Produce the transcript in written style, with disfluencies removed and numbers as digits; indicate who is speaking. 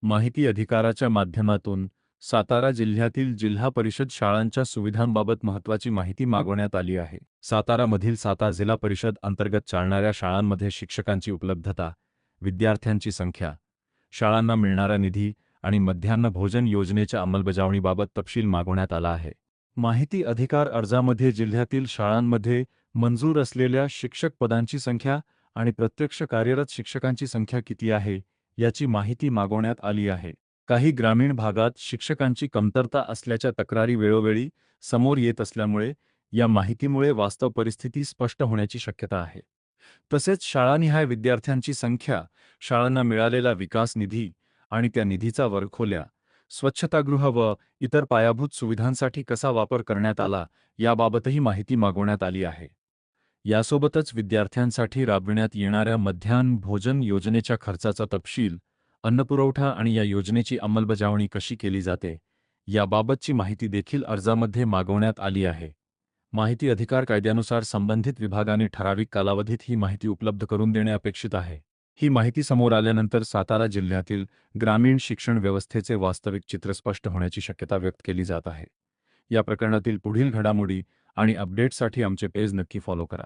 Speaker 1: माहिती अधिकाराच्या माध्यमातून सातारा जिल्ह्यातील जिल्हा परिषद शाळांच्या सुविधांबाबत महत्त्वाची माहिती मागवण्यात आली आहे। सातारामधील सातारा जिल्हा परिषद अंतर्गत चालणाऱ्या शाळांमध्ये शिक्षकांची उपलब्धता, विद्यार्थ्यांची संख्या, शाळांना मिळणारा निधी आणि मध्यान्ह भोजन योजनेच्या अंमलबजावणीबाबत तपशील मागवण्यात आला आहे। माहिती अधिकार अर्जामध्ये जिल्ह्यातील शाळांमध्ये मंजूर असलेल्या शिक्षक पदांची संख्या आणि प्रत्यक्ष कार्यरत शिक्षकांची संख्या किती आहे याची माहिती मागवण्यात आली आहे। काही ग्रामीण भागात शिक्षकांची कमतरता असल्याच्या तक्रारी वेळोवेळी समोर येत असल्यामुळे या माहितीमुळे वास्तव परिस्थिती स्पष्ट होण्याची शक्यता आहे। तसेच शाळानिहाय विद्यार्थ्यांची संख्या, शाळांना मिळालेला विकास निधी आणि त्या निधीचा वर्गखोल्या, स्वच्छतागृह व इतर पायाभूत सुविधांसाठी कसा वापर करण्यात आला याबाबतही माहिती मागवण्यात आली आहे। यासोबतच विद्यार्थ्यांसाठी राबविण्यात येणाऱ्या मध्यान्ह भोजन योजनेच्या खर्चाचा तपशील, अन्नपुरवठा आणि या योजनेची अंमलबजावणी कशी केली जाते याबाबतची माहिती देखील अर्जामध्ये मागवण्यात आली आहे। माहिती अधिकार कायद्यानुसार संबंधित विभागाने ठराविक कालावधीत ही माहिती उपलब्ध करून देणे अपेक्षित आहे। ही माहिती समोर आल्यानंतर सातारा जिल्ह्यातील ग्रामीण शिक्षण व्यवस्थेचे वास्तविक चित्र स्पष्ट होण्याची शक्यता व्यक्त केली जात आहे। या प्रकरणातील पुढील घडामोडी आणि अपडेट्ससाठी आमचे पेज नक्की फॉलो करा।